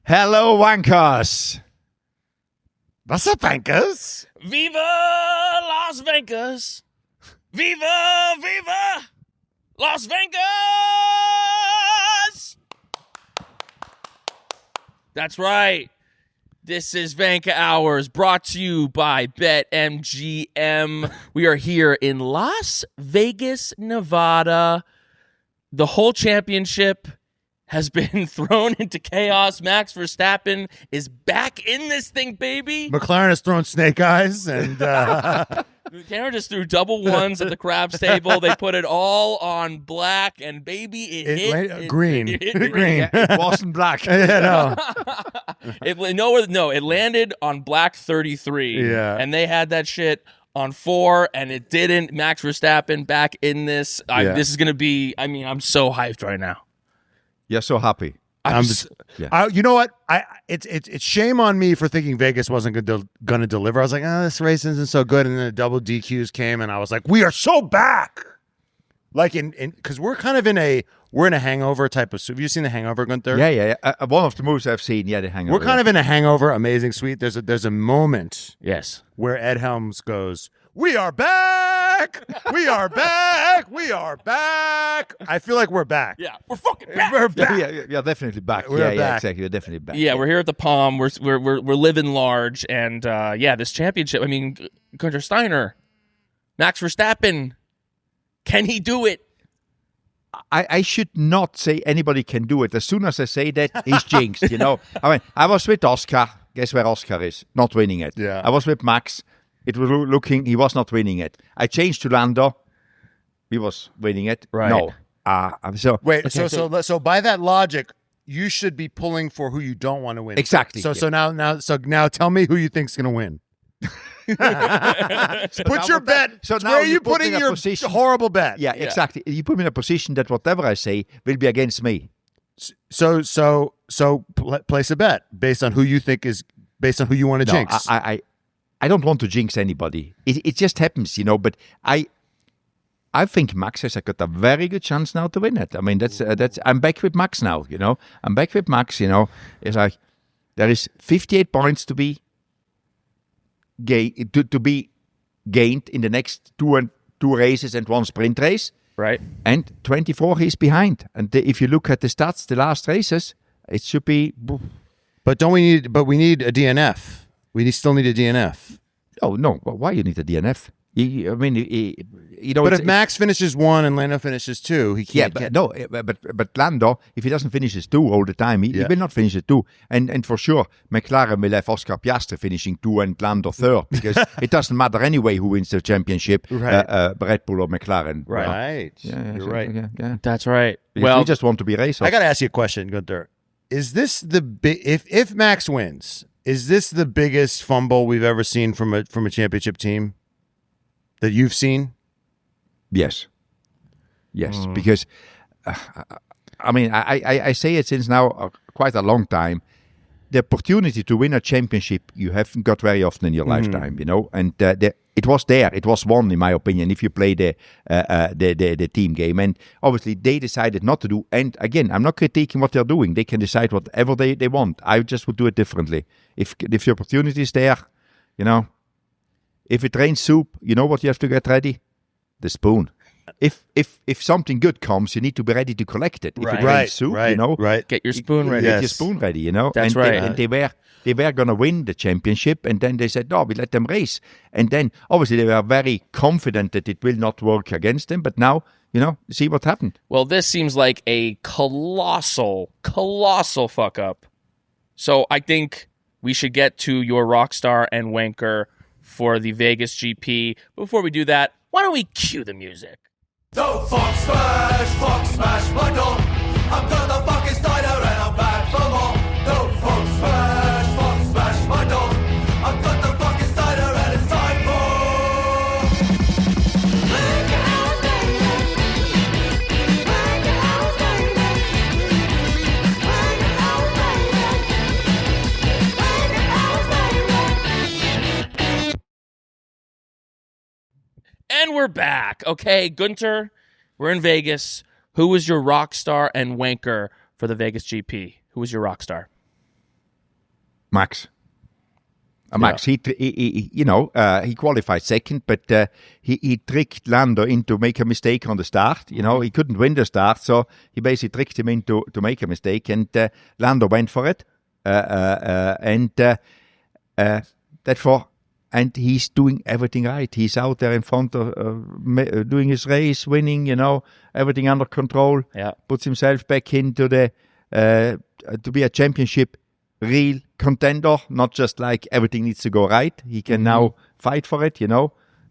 Hello, Wankers. Was up, Vankahs? Viva Las Vankahs. Viva, Viva Las Vankahs. That's right. This is Vankah Hours, brought to you by BetMGM. We are here in Las Vegas, Nevada. The whole championship has been thrown into chaos. Max Verstappen is back in this thing, baby. McLaren has thrown snake eyes, and Guenther just threw double ones at the craps table. They put it all on black, and baby, it hit green. It hit Green. Yeah, it wasn't black. Yeah, no. It landed on black 33. Yeah. And they had that shit on 4, and it didn't. Max Verstappen back in this. This is going to be, I'm so hyped right now. You're so happy. you know what? It's shame on me for thinking Vegas wasn't going to deliver. I was like, this race isn't so good, and then the double DQs came, and I was like, we are so back. Like because we're kind of in a hangover type of. Have you seen The Hangover, Guenther? Yeah. One of the movies I've seen. Yeah, The Hangover. We're kind of in a hangover, amazing suite. There's a moment, Yes, where Ed Helms goes, "We are back! We are back! We are back!" I feel like we're back. yeah, we're fucking back. We're back. Yeah, definitely back. We're Yeah, back. exactly. You're definitely back. Yeah, we're here at the Palm. We're living large, and this championship. Guenther, Steiner, Max Verstappen, can he do it? I should not say anybody can do it. As soon as I say that, he's jinxed, you know. I was with Oscar. Guess where Oscar is? Not winning it. Yeah. I was with Max. It was looking, he was not winning it. I changed to Lando. He was winning it. Right. No. So by that logic, you should be pulling for who you don't want to win. Exactly. So now tell me who you think's going to win. Put your bet. So now where are you you put putting me in a your position- horrible bet? yeah, exactly. You put me in a position that whatever I say will be against me. So place a bet based on who you think is based on who you want to jinx. I don't want to jinx anybody. It just happens, you know. But I think Max has got a very good chance now to win it. That's. I'm back with Max now. You know, I'm back with Max. You know, it's like there is 58 points to be gained in the next two races and one sprint race. Right. And 24 he's behind. And if you look at the stats, the last races, it should be. But we need a DNF. We still need a DNF. Oh no! Why you need a DNF? You know. But if Max finishes 1 and Lando finishes 2, he can't. But Lando, if he doesn't finish his 2 all the time, he will not finish it 2. And for sure, McLaren will have Oscar Piastri finishing 2 and Lando 3rd because it doesn't matter anyway who wins the championship, Right. Red Bull or McLaren. Right. Yeah, You're right. Yeah. That's right. Because we just want to be racers. I got to ask you a question, Guenther. Is this the if Max wins? Is this the biggest fumble we've ever seen from a championship team that you've seen? Yes, because I say it since now quite a long time. The opportunity to win a championship you haven't got very often in your lifetime, you know, and it was there. It was won, in my opinion, if you play the team game. And obviously, they decided not to do. And again, I'm not critiquing what they're doing. They can decide whatever they want. I just would do it differently. If the opportunity is there, you know, if it rains soup, you know what you have to get ready? The spoon. If something good comes, you need to be ready to collect it. If it rains soup, you know, Get your spoon ready. Get your spoon ready, you know. That's right. And they were going to win the championship, and then they said, no, we let them race. And then, obviously, they were very confident that it will not work against them. But now, you know, see what happened. Well, this seems like a colossal fuck up. So I think we should get to your Rockstar and Wanker for the Vegas GP. Before we do that, why don't we cue the music? No fuck smash, my dog. I'm gonna fucking Steiner and I'm back for more. No fuck smash, my dog. I've got the fucking Steiner and it's time for And we're back. Okay, Guenther, we're in Vegas. Who was your Rockstar and Wanker for the Vegas GP? Who was your Rockstar? Max. Max, he qualified second, but he tricked Lando into make a mistake on the start. He couldn't win the start, so he basically tricked him into to make a mistake, and Lando went for it, and he's doing everything right. He's out there in front of doing his race, winning. Everything under control. Yeah, puts himself back into the to be a championship real contender, not just like everything needs to go right. He can now fight for it,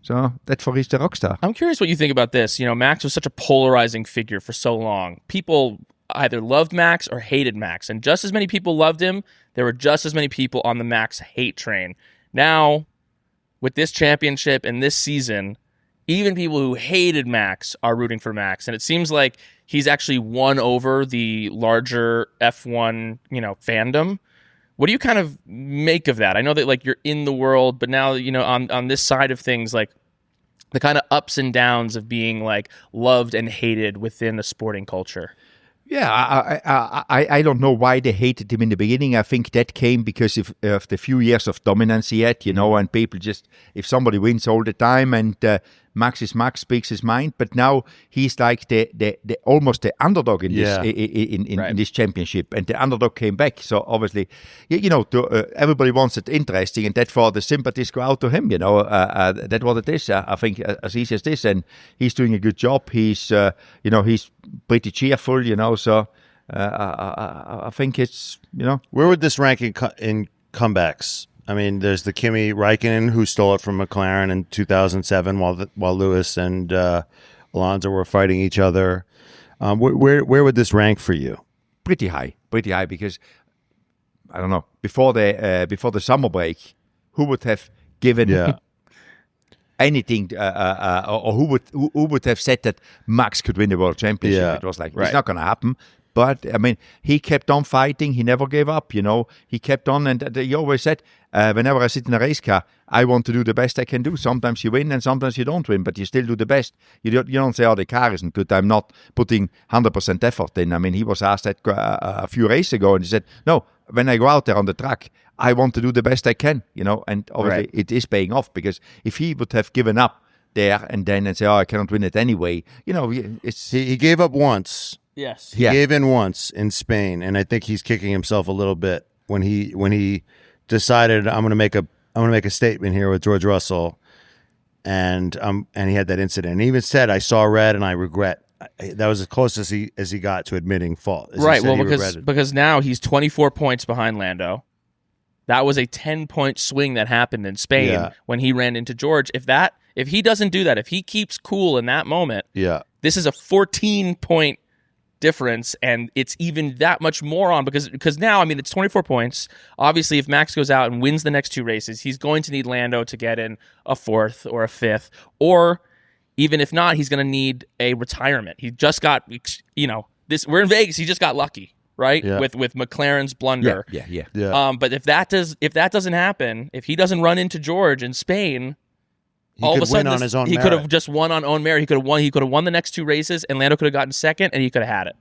So that's for he's the Rockstar. I'm curious what you think about this. Max was such a polarizing figure for so long. People either loved Max or hated Max, and just as many people loved him, there were just as many people on the Max hate train. Now, with this championship and this season, even people who hated Max are rooting for Max, and it seems like he's actually won over the larger F1, fandom. What do you kind of make of that? I know that you're in the world, but now on this side of things, like the kind of ups and downs of being loved and hated within the sporting culture. Yeah, I don't know why they hated him in the beginning. I think that came because of the few years of dominance he had, and people just, if somebody wins all the time and Max is Max, speaks his mind, but now he's like the almost the underdog in this in this championship, and the underdog came back. So obviously, everybody wants it interesting, and therefore the sympathies go out to him. That's what it is. I think as easy as this, and he's doing a good job. He's he's pretty cheerful. So I think it's Where would this rank in comebacks? I mean, there's the Kimi Räikkönen who stole it from McLaren in 2007 while Lewis and Alonso were fighting each other. Where would this rank for you? Pretty high, because I don't know, before the summer break, who would have given anything, or who would have said that Max could win the world championship? Yeah. It was like it's not going to happen. But, I mean, he kept on fighting. He never gave up, He kept on, and he always said, whenever I sit in a race car, I want to do the best I can do. Sometimes you win and sometimes you don't win, but you still do the best. You don't say, the car isn't good. I'm not putting 100% effort in. I mean, he was asked that a few races ago, and he said, no, when I go out there on the track, I want to do the best I can, And obviously it is paying off, because if he would have given up there and say, I cannot win it anyway, it's... He gave up once. Yes. He gave in once in Spain, and I think he's kicking himself a little bit when he decided I'm going to make a statement here with George Russell, and he had that incident. And he even said, I saw red and I regret. That was as close as he got to admitting fault. Right. Well, because now he's 24 points behind Lando. That was a 10-point swing that happened in Spain when he ran into George. If he doesn't do that, if he keeps cool in that moment, this is a 14-point difference, and it's even that much more on because now, I mean, it's 24 points. Obviously, if Max goes out and wins the next two races, he's going to need Lando to get in a fourth or a fifth, or even if not, he's going to need a retirement. He just got, we're in Vegas. He just got lucky, right? Yeah. With McLaren's blunder. Yeah. But if that doesn't happen, if he doesn't run into George in Spain, all of a sudden, he could have just won on own merit. He could have won the next two races, and Lando could have gotten second, and he could have had it.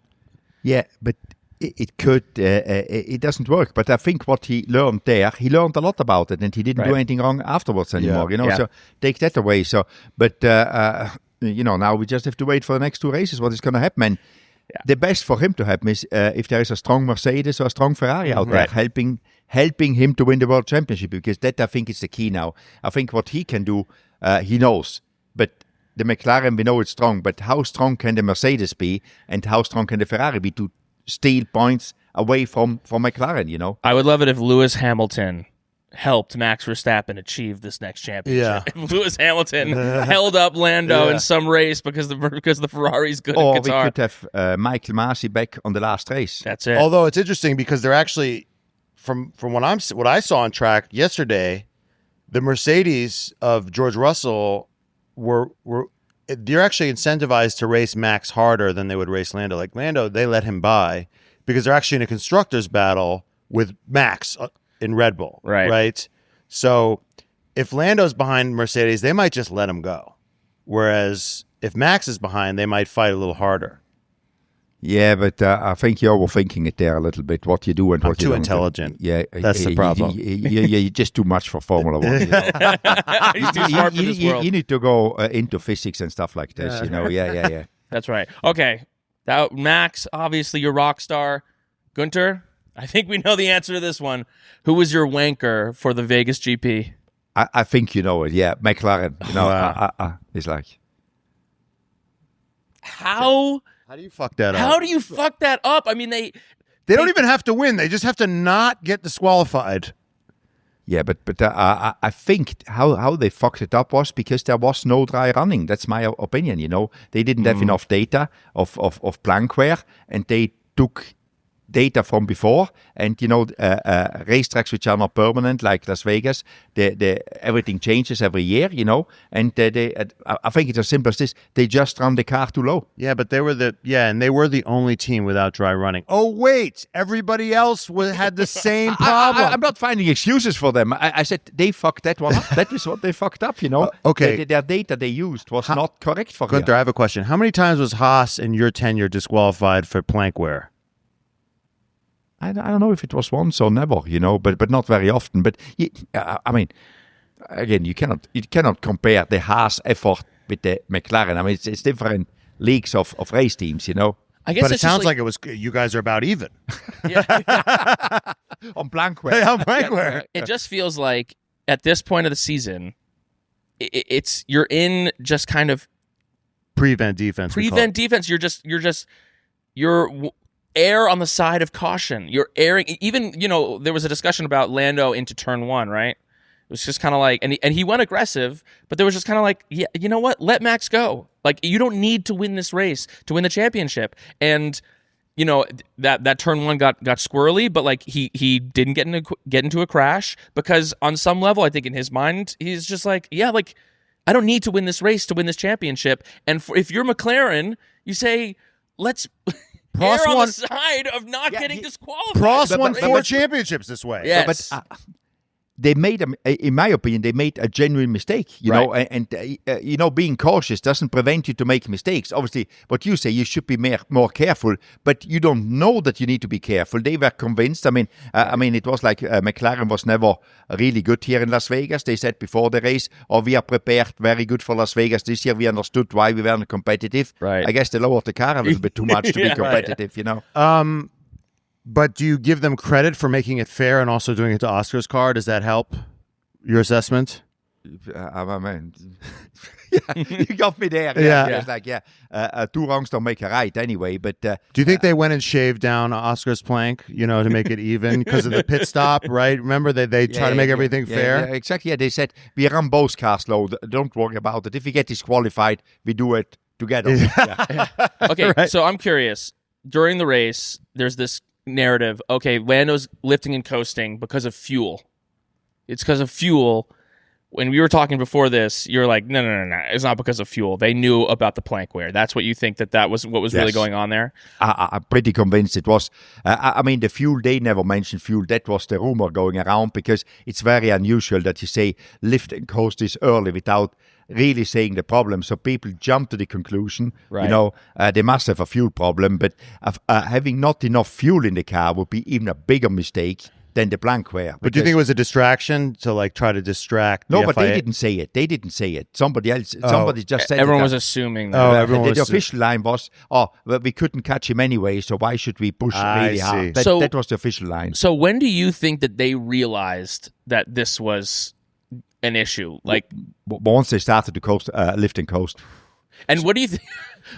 Yeah, but it could. It doesn't work. But I think what he learned there, he learned a lot about it, and he didn't do anything wrong afterwards anymore. So take that away. So, but now we just have to wait for the next two races. What is going to happen? And the best for him to happen is if there is a strong Mercedes or a strong Ferrari out there helping him to win the world championship, because that, I think, is the key now. I think what he can do. He knows, but the McLaren, we know it's strong, but how strong can the Mercedes be, and how strong can the Ferrari be to steal points away from McLaren, I would love it if Lewis Hamilton helped Max Verstappen achieve this next championship. Yeah. If Lewis Hamilton held up Lando in some race because the Ferrari's good or at Qatar. Or we could have Michael Masi back on the last race. That's it. Although it's interesting because they're actually, from what I saw on track yesterday, the Mercedes of George Russell they're actually incentivized to race Max harder than they would race Lando. Like Lando, they let him by because they're actually in a constructors battle with Max in Red Bull. Right. So if Lando's behind Mercedes, they might just let him go. Whereas if Max is behind, they might fight a little harder. Yeah, but I think you're overthinking it there a little bit. What you do and I'm what you too don't. intelligent. Yeah, That's the problem. You're just too much for Formula One. You know? He's too smart for this world. You need to go into physics and stuff like this. You know, yeah. That's right. Okay, Max, obviously you're Rockstar. Guenther, I think we know the answer to this one. Who was your wanker for the Vegas GP? I think you know it. Yeah, McLaren. You know, it's like How do you fuck that up? How do you fuck that up? I mean, they don't even have to win. They just have to not get disqualified. Yeah, but I think how they fucked it up was because there was no dry running. That's my opinion. You know, they didn't have enough data of blank wear, and they took data from before, and you know, racetracks which are not permanent like Las Vegas, everything changes every year, you know, and I think it's as simple as this: they just run the car too low. Yeah, but they were the only team without dry running. Oh wait, everybody else had the same problem. I'm not finding excuses for them. I said they fucked that one up. That is what they fucked up, you know. Okay, their data they used was not correct for Guenther, I have a question. How many times was Haas in your tenure disqualified for plank wear? I don't know if it was once or never, you know, but not very often. But I mean, again, you cannot compare the Haas effort with the McLaren. I mean, it's different leagues of race teams, you know. I guess but it it's just sounds like it was you guys are about even. On blank wear. On blank wear. It just feels like at this point of the season, you're in just kind of prevent defense. Defense. You're err on the side of caution. You're erring. Even, you know, there was a discussion about Lando into turn one, right? It was just kind of like, and he went aggressive, but there was just kind of like, yeah, you know what? Let Max go. Like, you don't need to win this race to win the championship. And, you know, that turn one got squirrely, but like he didn't get into a crash because on some level, I think in his mind, he's just like, yeah, like I don't need to win this race to win this championship. And if you're McLaren, you say, let's err on the side of not getting disqualified. Prost won 4 championships this way. Yes. But they made, in my opinion, they made a genuine mistake, you know, and you know, being cautious doesn't prevent you to make mistakes. Obviously, what you say, you should be more careful, but you don't know that you need to be careful. They were convinced. I mean, it was like McLaren was never really good here in Las Vegas. They said before the race, we are prepared very good for Las Vegas. This year we understood why we weren't competitive. Right. I guess they lowered the car a little bit too much to be competitive, you know. But do you give them credit for making it fair and also doing it to Oscar's car? Does that help your assessment? I mean, you got me there. It's like, 2 wrongs don't make a right anyway. But do you think they went and shaved down Oscar's plank, you know, to make it even because of the pit stop, right? Remember, they try to make everything fair? Yeah, exactly. Yeah, they said, we run both cars low. Don't worry about it. If we get disqualified, we do it together. Okay, so I'm curious. During the race, there's this narrative, okay, Lando's lifting and coasting because of fuel. It's because of fuel. When we were talking before this, you're like, no, it's not because of fuel. They knew about the plank wear. That's what you think that was what was really going on there? I'm pretty convinced it was. I mean, the fuel, they never mentioned fuel. That was the rumor going around because it's very unusual that you say lift and coast is early without really saying the problem. So people jump to the conclusion, you know, they must have a fuel problem, but having not enough fuel in the car would be even a bigger mistake than the blank wear. But do you think it was a distraction to like try to distract the but FIA? they didn't say it. Somebody else, somebody just said everyone it. was assuming that. The official line was, well, we couldn't catch him anyway, so why should we push really hard? That was the official line. So when do you think that they realized that this was an issue? Like once they started to coast, lift and coast. And what do you think?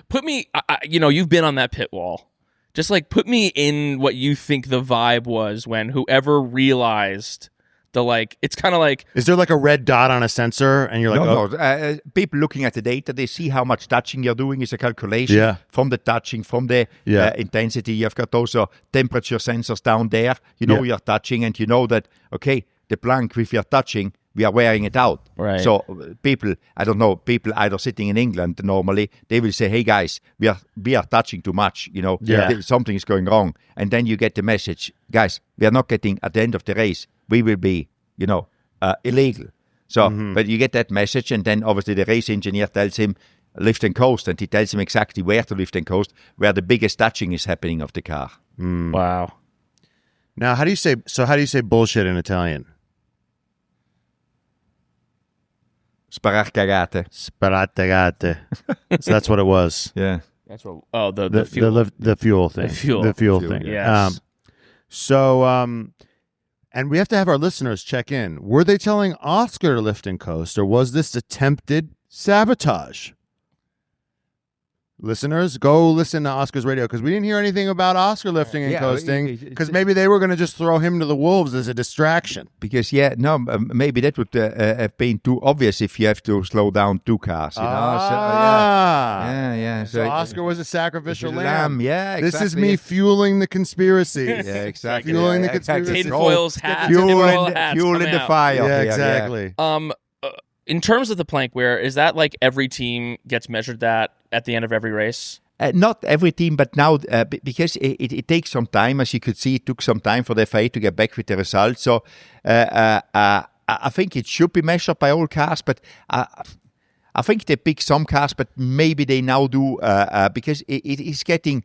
Put me, you know, you've been on that pit wall. Just like put me in what you think the vibe was when whoever realized the like. It's kind of like, is there like a red dot on a sensor, and you're like, no. People looking at the data, they see how much touching you're doing. Is a calculation from the touching, from the intensity. You've got those temperature sensors down there. You know you're touching, and you know that the plank with your touching, we are wearing it out. Right. So people either sitting in England normally, they will say, hey guys, we are touching too much, you know, something is going wrong. And then you get the message, guys, we are not getting, at the end of the race, we will be, you know, illegal. So, but you get that message, and then obviously the race engineer tells him, lift and coast, and he tells him exactly where to lift and coast, where the biggest touching is happening of the car. Wow. Now, how do you say bullshit in Italian? Sparacagate. Sparacagate. So that's what it was. Yeah. That's what. Oh, the fuel. The fuel thing. The fuel thing. Yes. And we have to have our listeners check in. Were they telling Oscar to lift and coast, or was this attempted sabotage? Listeners, go listen to Oscar's radio, because we didn't hear anything about Oscar lifting and coasting, because maybe they were going to just throw him to the wolves as a distraction. Because, maybe that would have been too obvious if you have to slow down 2 cars. You know? So Oscar was a sacrificial lamb. Yeah, exactly. This is me fueling the conspiracy. Yeah, exactly. Fueling the conspiracy. Tinfoil's hat. Fuel Tinfoil in the fire. Yeah, exactly. In terms of the plank wear, is that like every team gets measured that at the end of every race? Not every team, but now because it takes some time, as you could see, it took some time for the FIA to get back with the results. So I think it should be measured by all cars, but I think they pick some cars, but maybe they now do because it is getting.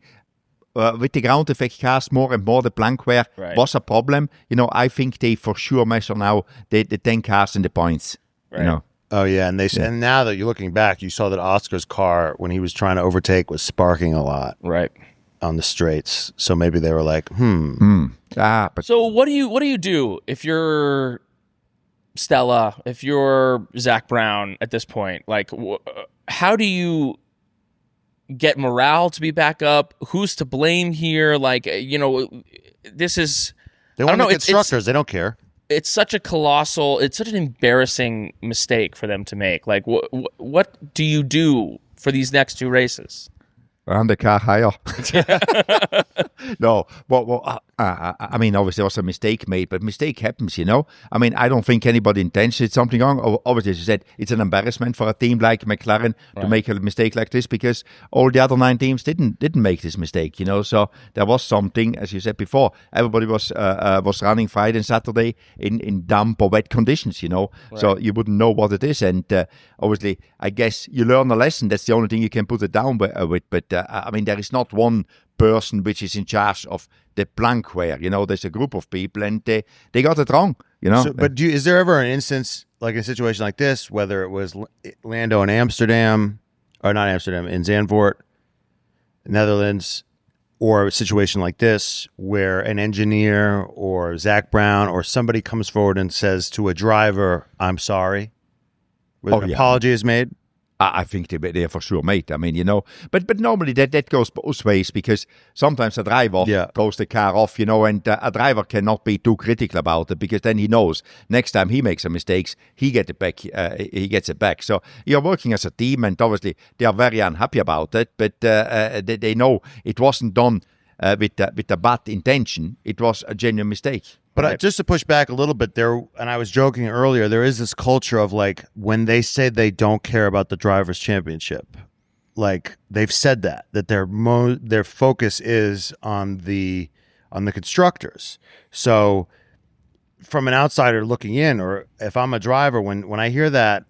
With the ground effect cars more and more, the plank wear was a problem. You know, I think they for sure measure now the 10 cars and the points. Right. You know. Oh yeah, and and now that you're looking back, you saw that Oscar's car, when he was trying to overtake, was sparking a lot on the straights. So maybe they were like, But So what do you do if you're Stella, if you're Zach Brown at this point? Like, how do you get morale to be back up? Who's to blame here? Like, this is. they want to be constructors. They don't care. It's such an embarrassing mistake for them to make. Like, what do you do for these next 2 races? Run the car higher. No, I mean, obviously there was a mistake made, but mistake happens, you know. I mean, I don't think anybody intends did something wrong. Obviously, as you said, it's an embarrassment for a team like McLaren to make a mistake like this, because all the other 9 teams didn't make this mistake, you know. So there was something, as you said before, everybody was running Friday and Saturday in damp or wet conditions, you know. So you wouldn't know what it is, and obviously, I guess you learn a lesson. That's the only thing you can put it down with. But I mean, there is not one person which is in charge of the plank wear. You know, there's a group of people, and they got it wrong. You know. So, but is there ever an instance, like a situation like this, whether it was Lando in Amsterdam, or not Amsterdam, in Zandvoort, Netherlands, or a situation like this where an engineer or Zach Brown or somebody comes forward and says to a driver, "I'm sorry," where an apology is made? I think they for sure made. I mean, you know, but normally that goes both ways, because sometimes a driver throws the car off, you know, and a driver cannot be too critical about it, because then he knows next time he makes a mistake, he gets it back. He gets it back. So you're working as a team, and obviously they are very unhappy about it, but they know it wasn't done with a bad intention. It was a genuine mistake. But just to push back a little bit there, and I was joking earlier, there is this culture of, like, when they say they don't care about the Drivers' Championship, like, they've said that their focus is on the constructors. So from an outsider looking in, or if I'm a driver, when I hear that,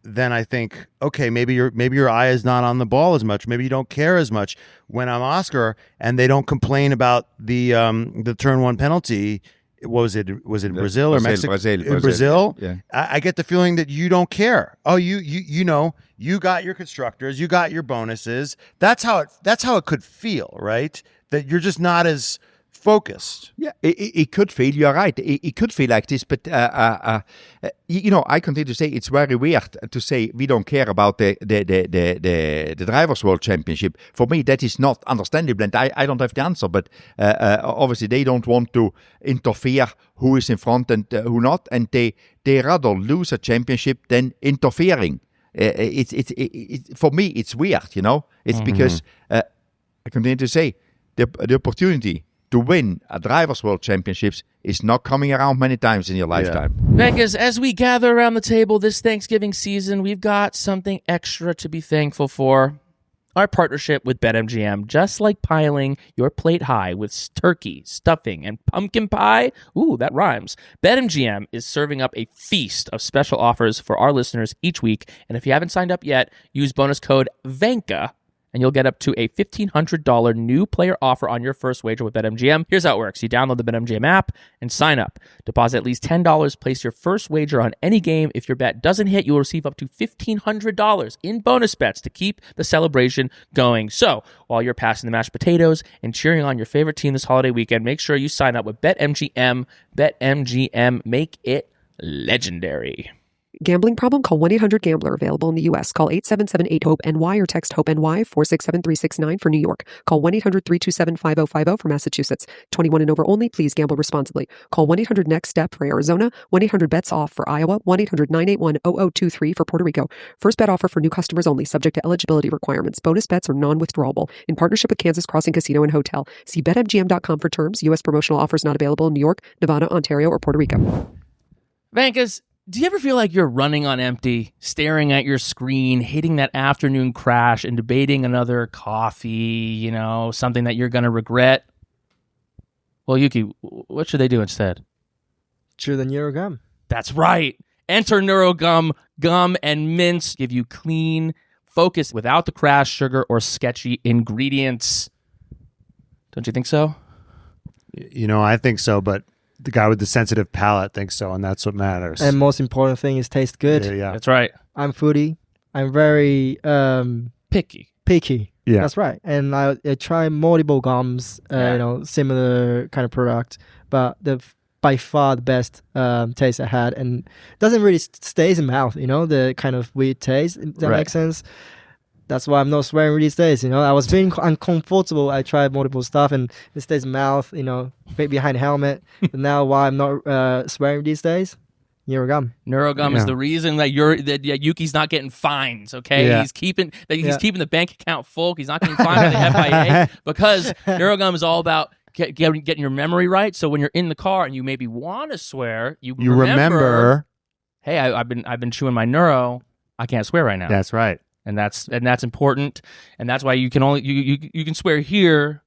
then I think, okay, maybe your eye is not on the ball as much. Maybe you don't care as much. When I'm Oscar and they don't complain about the turn 1 penalty. Was it Brazil or Mexico? Brazil. Yeah. I get the feeling that you don't care. Oh, you know, you got your constructors, you got your bonuses. That's how it could feel, right? That you're just not as focused. Yeah, it could feel. You're right. It could feel like this, but you know, I continue to say it's very weird to say we don't care about the Drivers' World Championship. For me, that is not understandable, and I don't have the answer. But obviously, they don't want to interfere who is in front and who not, and they rather lose a championship than interfering. It's for me, it's weird. You know, it's because I continue to say the opportunity to win a Drivers' World Championships is not coming around many times in your lifetime. Vankahs, as we gather around the table this Thanksgiving season, we've got something extra to be thankful for. our partnership with BetMGM. Just like piling your plate high with turkey, stuffing, and pumpkin pie, ooh, that rhymes, BetMGM is serving up a feast of special offers for our listeners each week. And if you haven't signed up yet, use bonus code Vankah, and you'll get up to a $1,500 new player offer on your first wager with BetMGM. Here's how it works. You download the BetMGM app and sign up. Deposit at least $10. Place your first wager on any game. If your bet doesn't hit, you'll receive up to $1,500 in bonus bets to keep the celebration going. So, while you're passing the mashed potatoes and cheering on your favorite team this holiday weekend, make sure you sign up with BetMGM. BetMGM, make it legendary. Gambling problem? Call 1-800-GAMBLER. Available in the U.S. Call 877-8-HOPE-NY or text HOPE-NY 467-369 for New York. Call 1-800-327-5050 for Massachusetts. 21 and over only. Please gamble responsibly. Call 1-800-NEXT-STEP for Arizona. 1-800-BETS-OFF for Iowa. 1-800-981-0023 for Puerto Rico. First bet offer for new customers only. Subject to eligibility requirements. Bonus bets are non-withdrawable. In partnership with Kansas Crossing Casino and Hotel. See BetMGM.com for terms. U.S. promotional offers not available in New York, Nevada, Ontario, or Puerto Rico. Vankahs, do you ever feel like you're running on empty, staring at your screen, hitting that afternoon crash, and debating another coffee, something that you're going to regret? Well, Yuki, what should they do instead? Chew the NeuroGum. That's right. Enter NeuroGum. Gum and mints give you clean focus without the crash, sugar, or sketchy ingredients. Don't you think so? I think so, but the guy with the sensitive palate thinks so, and that's what matters. And most important thing is taste good. Yeah. That's right. I'm foodie. I'm very Picky. Yeah, that's right. And I try multiple gums, similar kind of product, but by far the best taste I had, and it doesn't really stays in mouth. The kind of weird taste. If that makes sense. That's why I'm not swearing these days. I was feeling uncomfortable. I tried multiple stuff, and it stays in mouth. Right behind the helmet. But now, why I'm not swearing these days? NeuroGum. NeuroGum is the reason that Yuki's not getting fines. Okay, Yeah. he's keeping the bank account full. He's not getting fined by the FIA because NeuroGum is all about getting your memory right. So when you're in the car and you maybe want to swear, you remember. Hey, I've been chewing my neuro. I can't swear right now. That's right. And that's important, and that's why you can only you can swear here,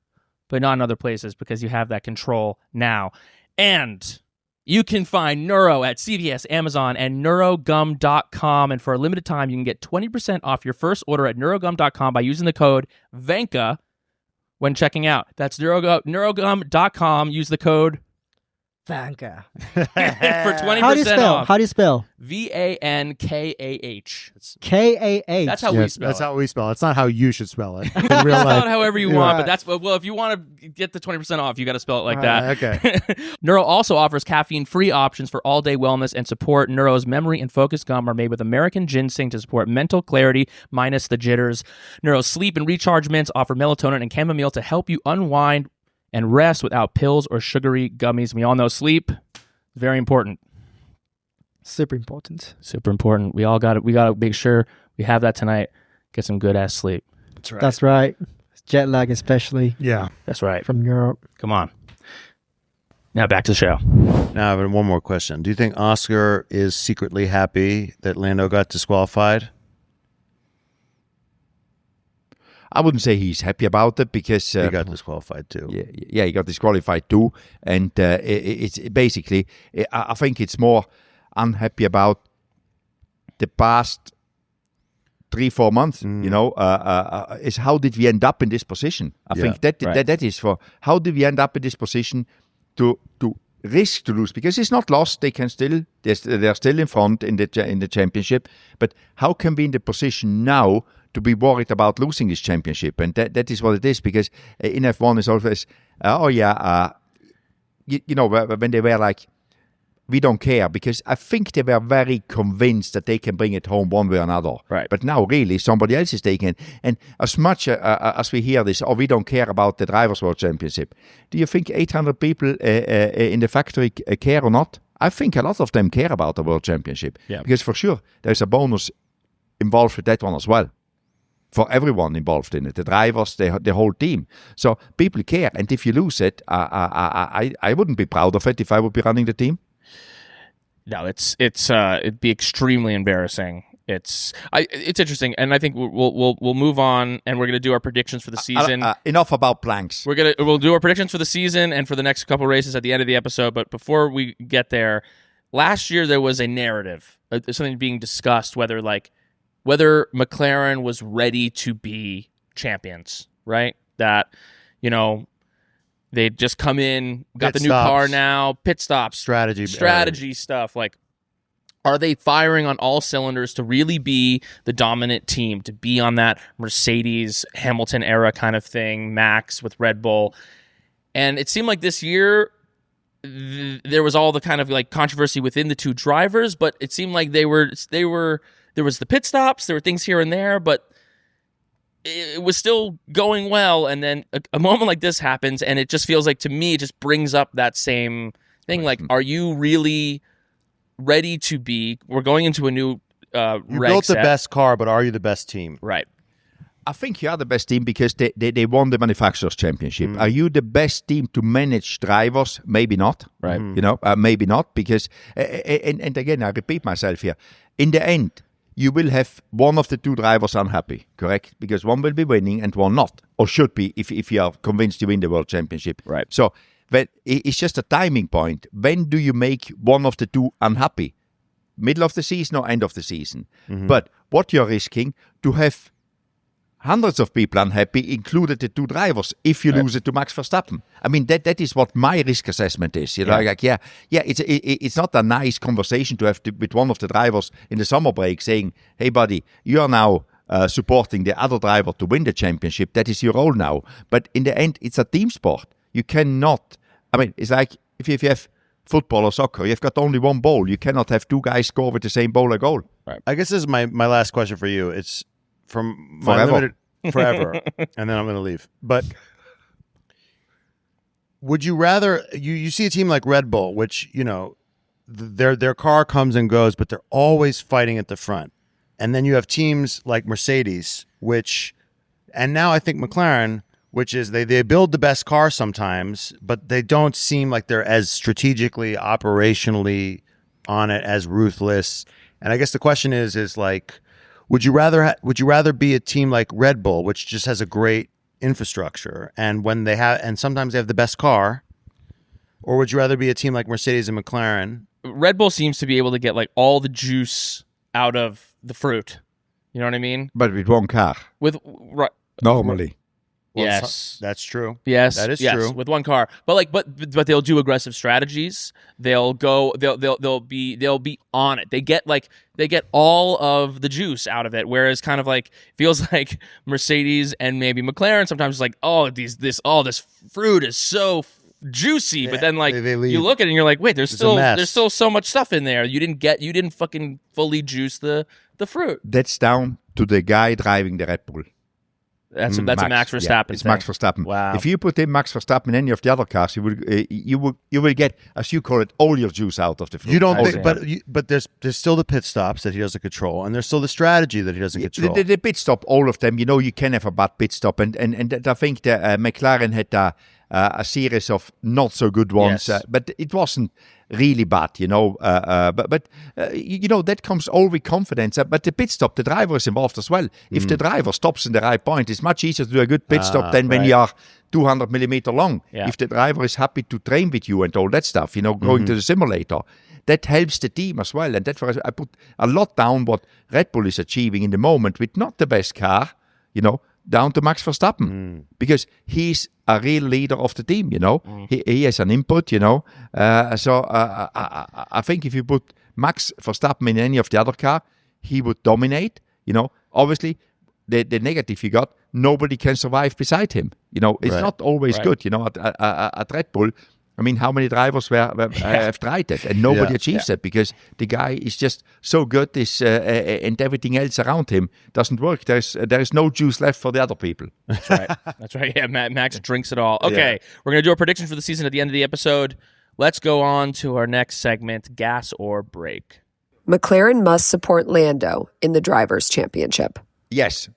but not in other places because you have that control now. And you can find Neuro at CVS, Amazon, and neurogum.com. And for a limited time, you can get 20% off your first order at neurogum.com by using the code Vankah when checking out. That's neurogum.com. Use the code Vankah. for 20% off. How do you spell? Vankah. K-A-H. That's how we spell That's it. how we spell it. It's not how you should spell it. In real Spell life. it however you want, but if you want to get the 20% off, you got to spell it like that. Okay. Neuro also offers caffeine-free options for all-day wellness and support. Neuro's memory and focus gum are made with American ginseng to support mental clarity minus the jitters. Neuro's sleep and recharge mints offer melatonin and chamomile to help you unwind and rest without pills or sugary gummies. We all know sleep is very important. Super important. Super important. We all got it. We got to make sure we have that tonight. Get some good ass sleep. That's right. That's right. Jet lag, especially Yeah. That's right. from Europe. Come on. Now back to the show. Now, I have one more question. Do you think Oscar is secretly happy that Lando got disqualified? I wouldn't say he's happy about it because He got disqualified too. Yeah, he got disqualified too, and it's basically. I think it's more unhappy about the past 3-4 months. Is how did we end up in this position? I think that is for how did we end up in this position to risk to lose, because it's not lost. They can still they're still in front in the championship, but how can we in the position now to be worried about losing this championship? And that is what it is, because in F1 is always, when they were like, we don't care, because I think they were very convinced that they can bring it home one way or another. Right. But now really somebody else is taking it. And as much as we hear this, we don't care about the Drivers' World Championship. Do you think 800 people in the factory care or not? I think a lot of them care about the World Championship. Yeah. Because for sure, there's a bonus involved with that one as well. For everyone involved in it, the drivers, the whole team. So people care, and if you lose it, I wouldn't be proud of it if I would be running the team. No, it'd be extremely embarrassing. It's interesting, and I think we'll move on, and we're going to do our predictions for the season. Enough about planks. We'll do our predictions for the season and for the next couple races at the end of the episode. But before we get there, last year there was a narrative, something being discussed, whether McLaren was ready to be champions, right? That, they'd just come in, got the new car now, pit stops, strategy stuff. Like, are they firing on all cylinders to really be the dominant team, to be on that Mercedes Hamilton era kind of thing, Max with Red Bull? And it seemed like this year there was all the kind of like controversy within the two drivers, but it seemed like there was the pit stops, there were things here and there, but it was still going well. And then a moment like this happens, and it just feels like, to me, it just brings up that same thing. Like, are you really ready to be? We're going into a new you built the best car, but are you the best team? Right. I think you are the best team because they won the Manufacturers' Championship. Are you the best team to manage drivers? Maybe not. Right. Maybe not, because, and again, I repeat myself here, in the end, you will have one of the two drivers unhappy, correct? Because one will be winning and one not, or should be if you are convinced you win the World Championship. Right. So it's just a timing point. When do you make one of the two unhappy? Middle of the season or end of the season? But what you're risking to have hundreds of people unhappy, included the two drivers, if you lose it to Max Verstappen. I mean, that is what my risk assessment is. It's not a nice conversation to have with one of the drivers in the summer break saying, hey, buddy, you are now supporting the other driver to win the championship. That is your role now. But in the end, it's a team sport. You cannot, it's like if you have football or soccer, you've got only one ball. You cannot have two guys score with the same ball a goal. Right. I guess this is my last question for you. It's from my Forever. limited forever, and then I'm going to leave. But would you rather you see a team like Red Bull, which their car comes and goes, but they're always fighting at the front, and then you have teams like Mercedes, and now I think McLaren, which is they build the best car sometimes, but they don't seem like they're as strategically, operationally on it, as ruthless. And I guess the question is like, would you rather be a team like Red Bull, which just has a great infrastructure, and sometimes they have the best car, or would you rather be a team like Mercedes and McLaren? Red Bull seems to be able to get like all the juice out of the fruit. You know what I mean? But with one car. Normally. Well, yes, that's true. Yes, that is yes, true. with one car. But they'll do aggressive strategies. They'll be on it. They get all of the juice out of it. Whereas kind of like feels like Mercedes and maybe McLaren sometimes is like, this fruit is so juicy, but then like you look at it and you're like, wait, there's still so much stuff in there. You didn't fucking fully juice the fruit. That's down to the guy driving the Red Bull. That's a Max Verstappen. It's thing. Max Verstappen. Wow. If you put in Max Verstappen in any of the other cars, you will get, as you call it, all your juice out of the fruit. You don't think, but there's still the pit stops that he doesn't control, and there's still the strategy that he doesn't control. The pit stop, all of them, you can have a bad pit stop, and I think that McLaren had a series of not so good ones, yes. But it wasn't really bad, but that comes all with confidence. But the pit stop, the driver is involved as well. If the driver stops in the right point, it's much easier to do a good pit stop than when you are 200 millimeter long. Yeah. If the driver is happy to train with you and all that stuff, going to the simulator, that helps the team as well. And that's why I put a lot down what Red Bull is achieving in the moment with not the best car, down to Max Verstappen, because he's a real leader of the team, He has an input, So I think if you put Max Verstappen in any of the other car, he would dominate, Obviously, the negative you got, nobody can survive beside him. It's not always good, at Red Bull. I mean, how many drivers have tried that, and nobody achieves it because the guy is just so good, and everything else around him doesn't work. There is no juice left for the other people. That's right. That's right. Yeah, Max drinks it all. Okay, we're gonna do our predictions for the season at the end of the episode. Let's go on to our next segment: gas or brake. McLaren must support Lando in the Drivers' Championship. Yes,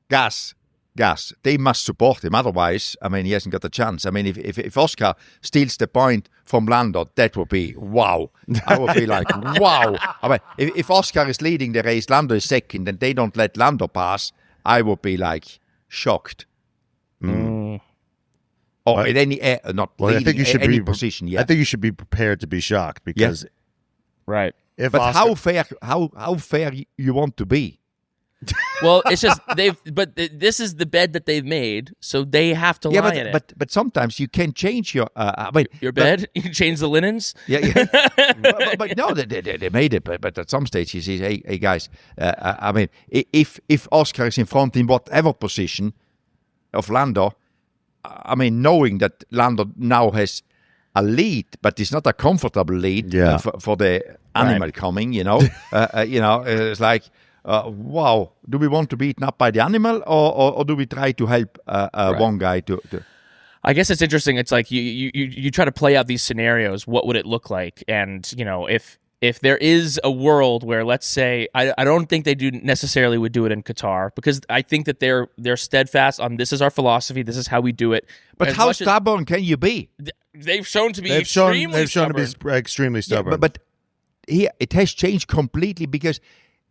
gas. gas. They must support him. Otherwise, I mean, he hasn't got a chance. I mean, if Oscar steals the point from Lando, that would be wow. I would be like, wow. I mean, if Oscar is leading the race, Lando is second, and they don't let Lando pass, I would be like shocked. Or in any not leading, I think you should any be position. Yeah, I think you should be prepared to be shocked because Right. if but Oscar, how fair you want to be? Well, it's just this is the bed that they've made, so they have to lie in it. But sometimes you can change your. I mean, Your bed? You change the linens? Yeah. but no, they made it. But at some stage, he says, "Hey guys, I mean, if Oscar is in front in whatever position of Lando, I mean, knowing that Lando now has a lead, but it's not a comfortable lead for the animal coming, it's like, wow, do we want to be eaten up by the animal or do we try to help one guy to I guess it's interesting. It's like you try to play out these scenarios. What would it look like? And, if there is a world where, let's say, I don't think they necessarily would do it in Qatar, because I think that they're steadfast on this is our philosophy, this is how we do it. But how stubborn can you be? They've shown to be they've shown to be extremely extremely stubborn. Yeah, but here it has changed completely, because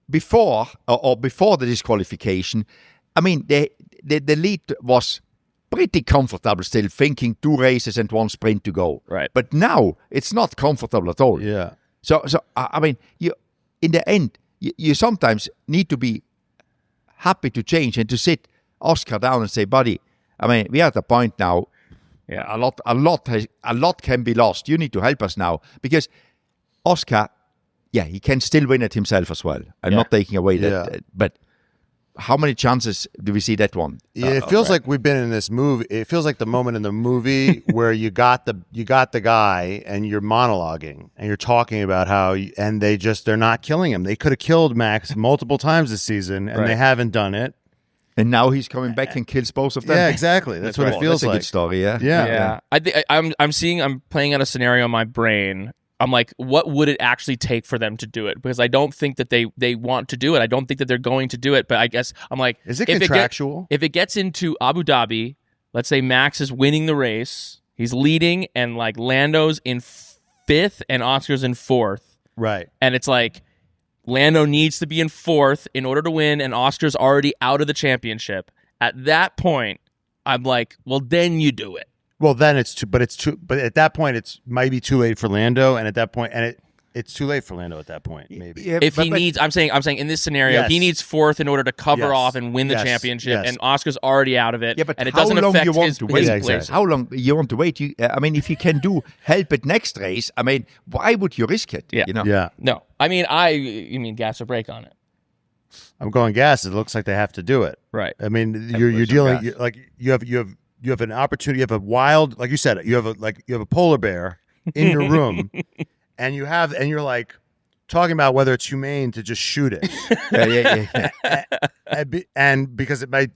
before the disqualification, I mean, the lead was pretty comfortable still, thinking 2 races and 1 sprint to go. Right. But now it's not comfortable at all. Yeah. So I mean, you in the end, you sometimes need to be happy to change and to sit Oscar down and say, buddy, I mean, we are at a point now. Yeah. A lot can be lost. You need to help us now, because Oscar, he can still win it himself as well. I'm not taking away that, but how many chances do we see that one? Yeah, it feels like we've been in this movie. It feels like the moment in the movie where you got the guy and you're monologuing and you're talking about how they're not killing him. They could have killed Max multiple times this season and they haven't done it. And now he's coming back and kills both of them. Yeah, exactly. That's what it feels That's like. a good story. Yeah. Yeah. I'm playing out a scenario in my brain. I'm like, what would it actually take for them to do it? Because I don't think that they want to do it. I don't think that they're going to do it. But I guess I'm like, is it contractual? If it gets into Abu Dhabi, let's say Max is winning the race, he's leading, and like Lando's in 5th and Oscar's in 4th. Right. And it's like Lando needs to be in 4th in order to win, and Oscar's already out of the championship. At that point, I'm like, well, then you do it. Well, then but at that point, it's might be too late for Lando, and at that point, it's too late for Lando at that point, maybe. Yeah, if he needs, I'm saying in this scenario, he needs 4th in order to cover off and win the championship, and Oscar's already out of it. Yeah, but and it how doesn't long affect you want his to wait? place. How long you want to wait? I mean, if you can help it next race, I mean, why would you risk it? Yeah. Yeah. No, I mean, you mean gas or brake on it? I'm going gas. It looks like they have to do it. Right. I mean, you're dealing you have an opportunity. You have a wild, like you said, you have a polar bear in your room, and you're like talking about whether it's humane to just shoot it. And because it might,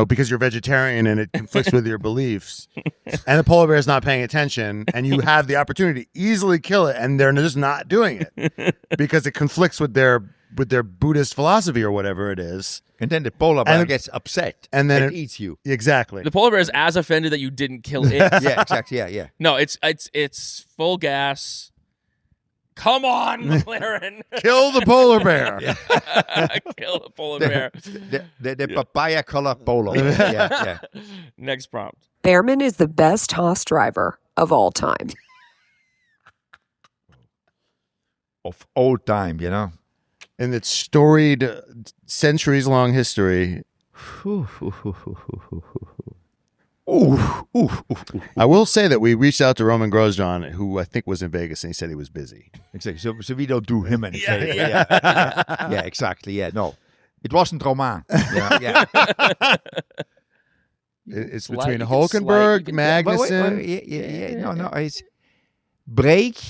because you're vegetarian and it conflicts with your beliefs, and the polar bear is not paying attention, and you have the opportunity to easily kill it, and they're just not doing it because it conflicts with their Buddhist philosophy or whatever it is. And then the polar bear gets upset and then it eats you. Exactly. The polar bear is as offended that you didn't kill it. Yeah, exactly. Yeah. No, it's full gas. Come on, McLaren. Kill the polar bear. Kill the polar bear. The papaya color polo. Yeah. Next prompt. Behrman is the best Haas driver of all time. Of all time, In its storied, centuries-long history. I will say that we reached out to Roman Grosjean, who I think was in Vegas, and he said he was busy. Exactly. So we don't do him any favor. Yeah, exactly. Yeah, no. It wasn't Romain. Yeah. It's between Hulkenberg, Magnussen. No. It's brake,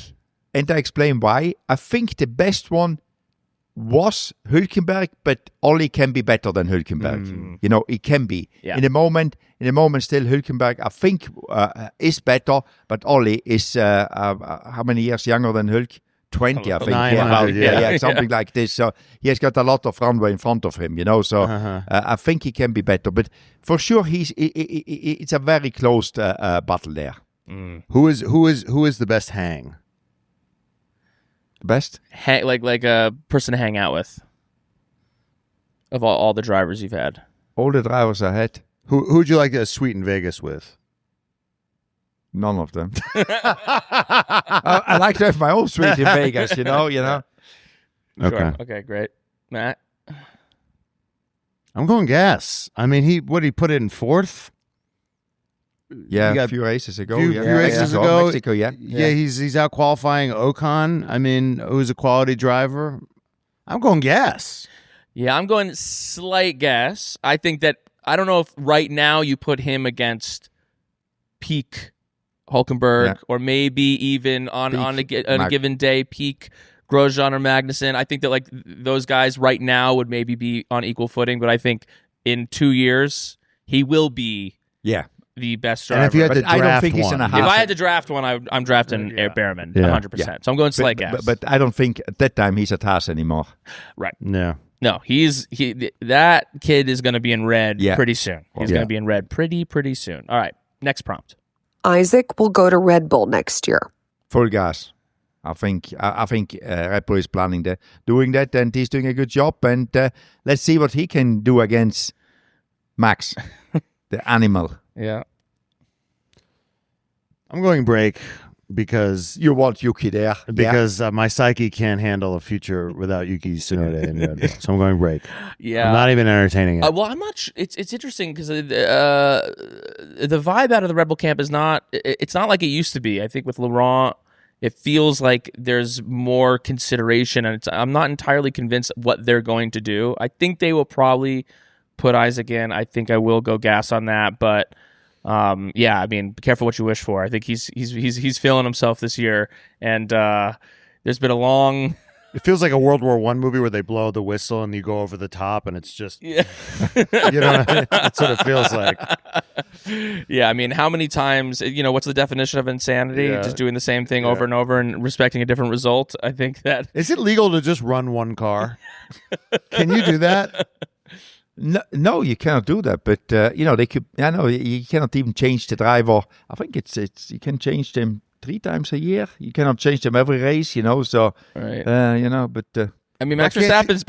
and I explain why. I think the best one was Hülkenberg, but Ollie can be better than Hülkenberg. It can be. Yeah. In the moment, still Hülkenberg, I think, is better, but Ollie is how many years younger than Hülk? 20, I think. 900, yeah, something like this. So he has got a lot of runway in front of him, So I think he can be better. But for sure, it's a very close battle there. Who is the best hang? Best? Like a person to hang out with of all the drivers you've had. All the drivers I had. Who'd you like to sweet in Vegas with? None of them. I like to have my own suite in Vegas, you know. Sure. Okay. Okay, great. Matt? I'm going Gas. I mean, he put it in fourth? Yeah, got a few races ago. few races ago. Mexico, yeah. Yeah, he's out qualifying Ocon. I mean, who's a quality driver. I'm going Gas. Yeah, I'm going slight Gas. I think that, I don't know if right now you put him against peak Hulkenberg or maybe even on a given day, peak Grosjean or Magnussen. I think that like those guys right now would maybe be on equal footing, but I think in 2 years, he will be the best driver. And if you had to draft I don't think he's in a if I had to draft one, I'm drafting Behrman 100%. Yeah. So I'm going slight Gas. But I don't think at that time he's at Haas anymore. Right. Yeah. No, that kid is going to be in red pretty soon. He's going to be in red pretty soon. All right, next prompt. Isaac will go to Red Bull next year. Full gas. I think Red Bull is planning doing that, and he's doing a good job. And let's see what he can do against Max, the animal. Yeah. I'm going brake because you want Yuki there. Because my psyche can't handle a future without Yuki Tsunoda in Red Bull. So I'm going brake. Yeah. I'm not even entertaining it. Well, I'm not. It's interesting because the vibe out of the Red Bull camp is not. It's not like it used to be. I think with Laurent, it feels like there's more consideration, and I'm not entirely convinced what they're going to do. I think they will probably put Isaac in. I think I will go Gas on that, but. I mean, be careful what you wish for. I think he's feeling himself this year, and there's been a long. It feels like a World War I movie where they blow the whistle and you go over the top, and it's just you know, that's what it feels like. Yeah, I mean, how many times? What's the definition of insanity? Yeah. Just doing the same thing over and over and respecting a different result. I think that is it legal to just run one car? Can you do that? No, you cannot do that. But they could. I know you cannot even change the driver. I think it's you can change them 3 times a year. You cannot change them every race. So right. But I mean, Max Verstappen's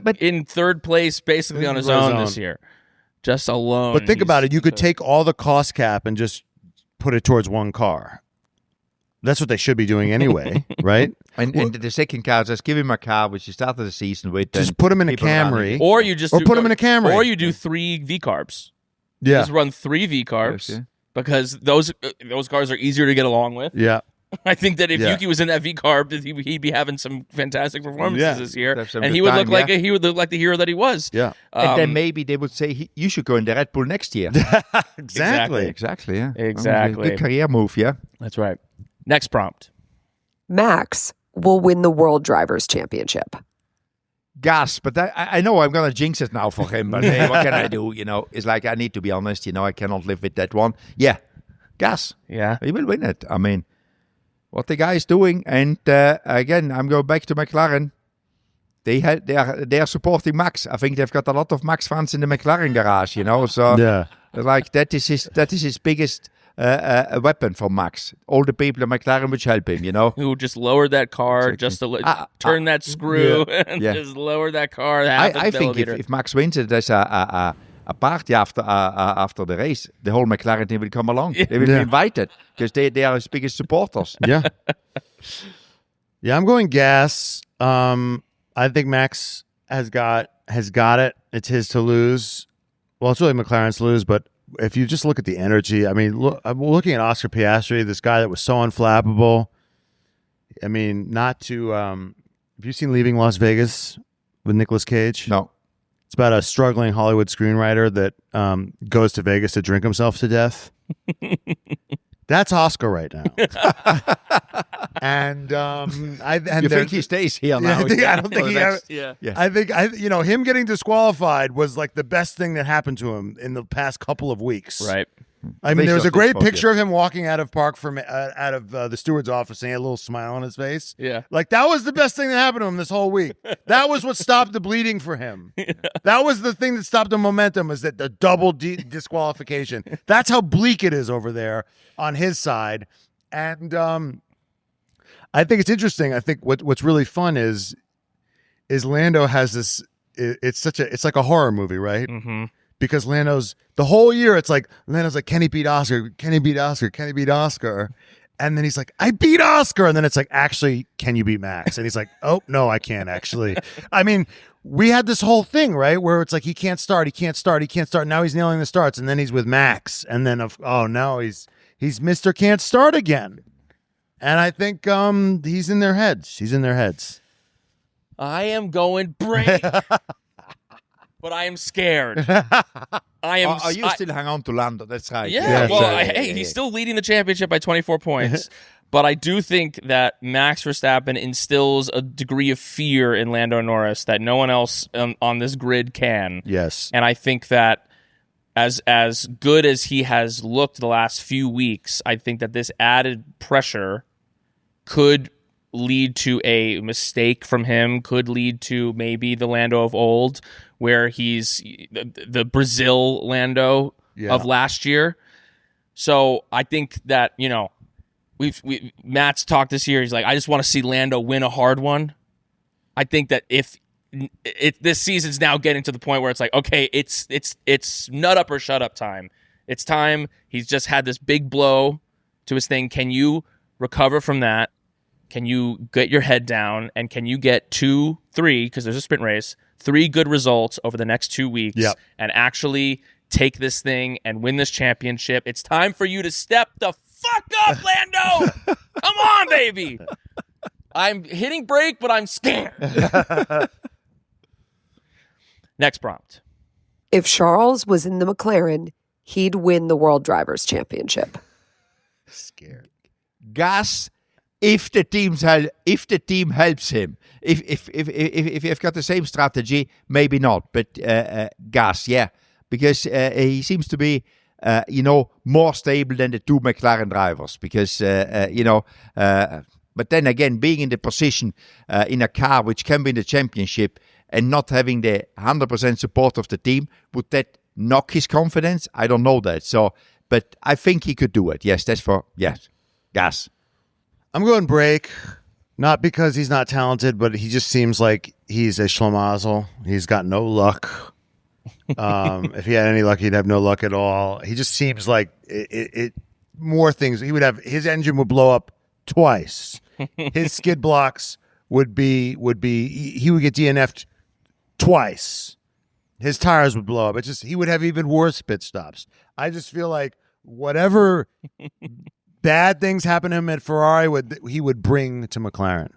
but in third place basically on his own this year, just alone. But think about it. You could take all the cost cap and just put it towards one car. That's what they should be doing anyway, right? And the second car, just give him a car which you started the season with. Just put him in a Camry. Or put him in a Camry. Or you do 3 V-carbs. Yeah. Just run 3 V-carbs because those cars are easier to get along with. Yeah. I think that if Yuki was in that V-carb, he'd be having some fantastic performances this year, and he would look like the hero that he was. Yeah. And then maybe they would say you should go in the Red Bull next year. Exactly. Yeah. Exactly. Good career move. Yeah. That's right. Next prompt. Max will win the World Drivers' Championship. Gas, but I know I'm going to jinx it now for him, but hey, what can I do? It's like I need to be honest. I cannot live with that one. Yeah, Gas. Yeah. He will win it. I mean, what the guy is doing, and again, I'm going back to McLaren. They are supporting Max. I think they've got a lot of Max fans in the McLaren garage, So like that is his biggest a weapon for Max. All the people at McLaren which help him, Who just lowered that car, just to turn that screw and just lower that car. I think if Max wins it, there's a party after the race. The whole McLaren team will come along. They will be invited because they are his biggest supporters. Yeah. I'm going Gas. I think Max has got it. It's his to lose. Well, it's really McLaren's to lose, but if you just look at the energy, I mean, I'm looking at Oscar Piastri, this guy that was so unflappable. I mean, not to have you seen Leaving Las Vegas with Nicolas Cage? No. It's about a struggling Hollywood screenwriter that goes to Vegas to drink himself to death. That's Oscar right now. And you think he stays here now? I don't think I think him getting disqualified was like the best thing that happened to him in the past couple of weeks. Right. I mean, there was a great Spot, picture of him walking out of the steward's office, and he had a little smile on his face. Yeah. Like, that was the best thing that happened to him this whole week. That was what stopped the bleeding for him. That was the thing that stopped the momentum, is that the double disqualification. That's how bleak it is over there on his side. And I think it's interesting. I think what's really fun is Lando has this. It's like a horror movie, right? Mm-hmm. Because Lando's the whole year, it's like Lando's like, can he beat Oscar? Can he beat Oscar? Can he beat Oscar? And then he's like, I beat Oscar. And then it's like, actually, can you beat Max? And he's like, oh no, I can't actually. I mean, we had this whole thing, right, where it's like he can't start. Now he's nailing the starts, and then he's with Max, and then now he's Mr. Can't Start again. And I think he's in their heads. I am going break, but I am scared. Are you still hang on to Lando? That's right. Yeah, he's still leading the championship by 24 points. But I do think that Max Verstappen instills a degree of fear in Lando Norris that no one else on this grid can. Yes. And I think that as good as he has looked the last few weeks, I think that this added pressure could lead to a mistake from him, could lead to maybe the Lando of old, where he's the Brazil Lando of last year. So I think that, Matt's talked this year. He's like, I just want to see Lando win a hard one. I think that if this season's now getting to the point where it's like, okay, it's nut up or shut up time. It's time. He's just had this big blow to his thing. Can you recover from that? Can you get your head down, and can you get 2, 3, because there's a sprint race, 3 good results over the next 2 weeks and actually take this thing and win this championship? It's time for you to step the fuck up, Lando. Come on, baby. I'm hitting brake, but I'm scared. Next prompt. If Charles was in the McLaren, he'd win the World Drivers' Championship. Scared. Gas. If the team helps him, if you've got the same strategy, maybe not. But gas, yeah, because he seems to be, more stable than the 2 McLaren drivers. Because but then again, being in the position in a car which can win the championship and not having the 100% support of the team, would that knock his confidence? I don't know that. So, but I think he could do it. Yes, gas. I'm going break, not because he's not talented, but he just seems like he's a schlemazel. He's got no luck. If he had any luck, he'd have no luck at all. He just seems like more things. He would have, his engine would blow up twice. His skid blocks would be he would get DNF'd twice. His tires would blow up. He would have even worse pit stops. I just feel like whatever bad things happen to him at Ferrari, he would bring to McLaren.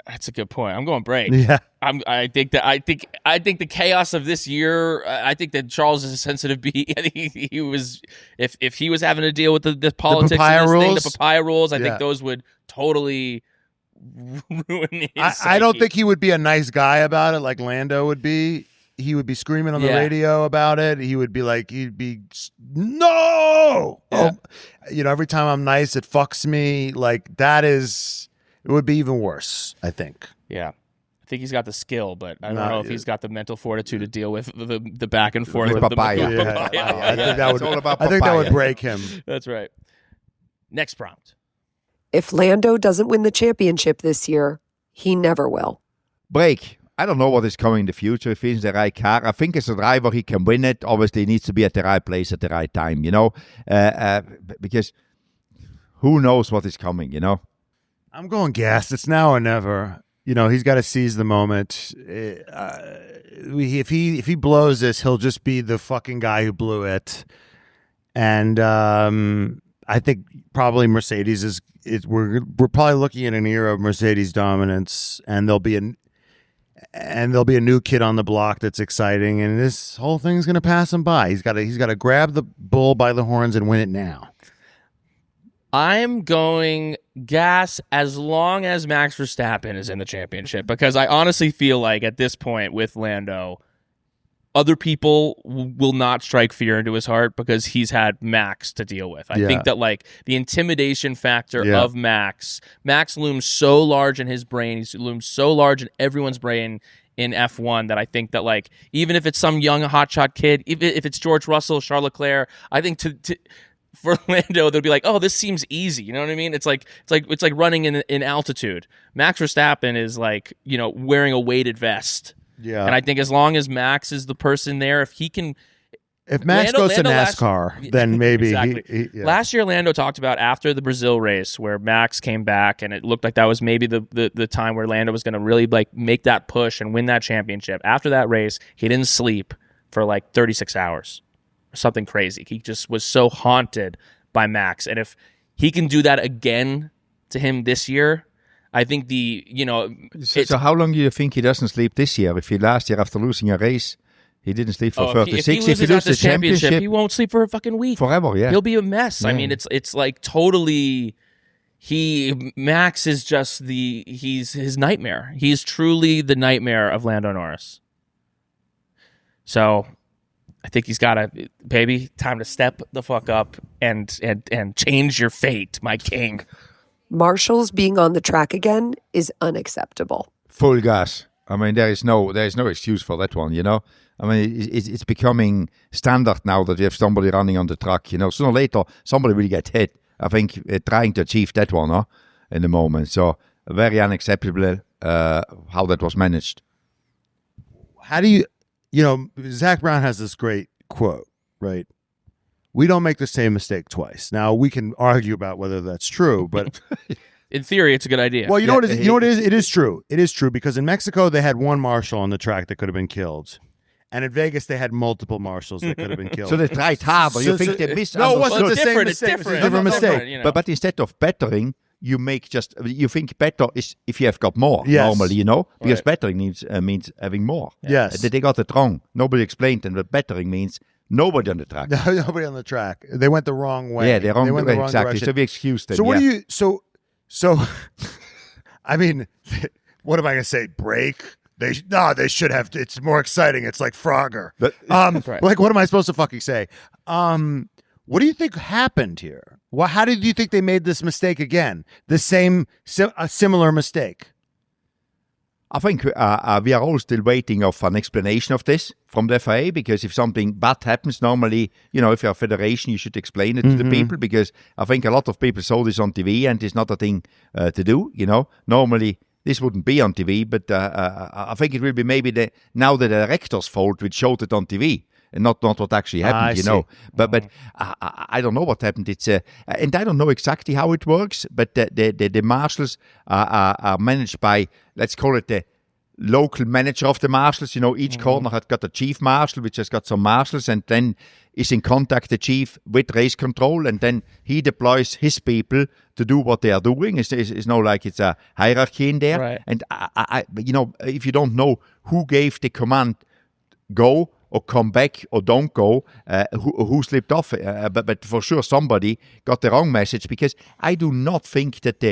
That's a good point. I'm going break. Yeah, I think the chaos of this year. I think that Charles is a sensitive bee. I think he was if he was having to deal with the politics, the papaya rules. I think those would totally ruin his I don't think he would be a nice guy about it like Lando would be. He would be screaming on the radio about it. He would be like, no! Yeah. Every time I'm nice, it fucks me. Like, it would be even worse, I think. Yeah. I think he's got the skill, but I don't know if he's got the mental fortitude to deal with the back and forth with papaya. I think that would break him. That's right. Next prompt. If Lando doesn't win the championship this year, he never will. Break. I don't know what is coming in the future if he's in the right car. I think as a driver, he can win it. Obviously, he needs to be at the right place at the right time, because who knows what is coming, I'm going gas. It's now or never. He's got to seize the moment. If he blows this, he'll just be the fucking guy who blew it. And I think probably Mercedes we're probably looking at an era of Mercedes dominance, and there'll be a new kid on the block that's exciting, and this whole thing's going to pass him by. He's got to grab the bull by the horns and win it now. I'm going gas as long as Max Verstappen is in the championship, because I honestly feel like at this point with Lando, other people will not strike fear into his heart because he's had Max to deal with. I think that like the intimidation factor of Max looms so large in his brain. He looms so large in everyone's brain in F1 that I think that like even if it's some young hotshot kid, if it's George Russell, Charles Leclerc, I think for Lando they'll be like, oh, this seems easy. You know what I mean? It's like running in altitude. Max Verstappen is like, you know, wearing a weighted vest. Yeah. And I think as long as Max is the person there, if Max goes to NASCAR, then maybe. Exactly. Last year, Lando talked about after the Brazil race where Max came back, and it looked like that was maybe the time where Lando was going to really like make that push and win that championship. After that race, he didn't sleep for like 36 hours or something crazy. He just was so haunted by Max. And if he can do that again to him this year, I think So how long do you think he doesn't sleep this year? If he last year after losing a race, he didn't sleep for 36. If he loses the championship, he won't sleep for a fucking week. Forever, yeah. He'll be a mess. Yeah. I mean, it's like totally. Max is just he's his nightmare. He's truly the nightmare of Lando Norris. So, I think he's got to, baby, time to step the fuck up and change your fate, my king. Marshals being on the track again is unacceptable. Full gas. I mean, there is no excuse for that one, you know. I mean, it's becoming standard now that you have somebody running on the track, you know. Sooner or later, somebody will get hit. I think trying to achieve that one in the moment. So, very unacceptable how that was managed. How do you know, Zach Brown has this great quote, right? We don't make the same mistake twice. Now, we can argue about whether that's true, but in theory, it's a good idea. Well, you know what it is? It is true. It is true because in Mexico, they had one marshal on the track that could have been killed. And in Vegas, they had multiple marshals that could have been killed. So they tried hard, but you think they misunderstood? No, it wasn't the same mistake. It's different. It was a different mistake. You know. But instead of bettering, you think better is if you have got more, normally, you know? Because bettering means having more. Yes. They got it wrong. Nobody explained, and what bettering means nobody on the track. Nobody on the track. They went the wrong way. Yeah, they went the wrong exactly. Direction. So we excused them. So what do you? So, I mean, what am I going to say? Break? They should have. It's more exciting. It's like Frogger. Right. Like, what am I supposed to fucking say? What do you think happened here? How did you think they made this mistake again? A similar mistake. I think we are all still waiting of an explanation of this from the FIA, because if something bad happens, normally, you know, if you're a federation, you should explain it to the people, because I think a lot of people saw this on TV and it's not a thing to do, you know. Normally, this wouldn't be on TV, but I think it will be maybe now the director's fault which showed it on TV. And not what actually happened, you know. But I don't know what happened. It's and I don't know exactly how it works. But the marshals are managed by, let's call it the local manager of the marshals. You know, each corner has got a chief marshal, which has got some marshals, and then is in contact the chief with race control, and then he deploys his people to do what they are doing. It's not like it's a hierarchy in there. Right. And I you know, if you don't know who gave the command, go or come back or don't go, who slipped off. But for sure somebody got the wrong message, because I do not think that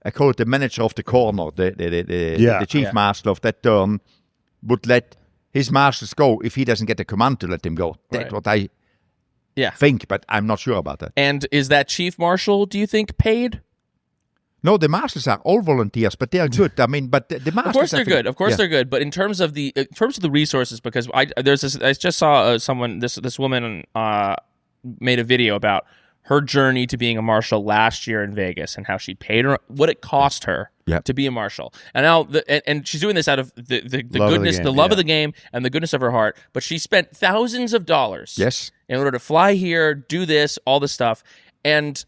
I call it the manager of the corner, the chief marshal of that turn, would let his marshals go if he doesn't get the command to let them go. That's what I think, but I'm not sure about that. And is that chief marshal, do you think, paid? No, the marshals are all volunteers, but they are good. I mean, but the marshals. Of course they're good. Of course they're good. But in terms of the resources, because I just saw someone, this woman made a video about her journey to being a marshal last year in Vegas and how she paid her, what it cost her to be a marshal. And now, and she's doing this out of the goodness, the love of the game, and the goodness of her heart. But she spent thousands of dollars, in order to fly here, do this, all this stuff, and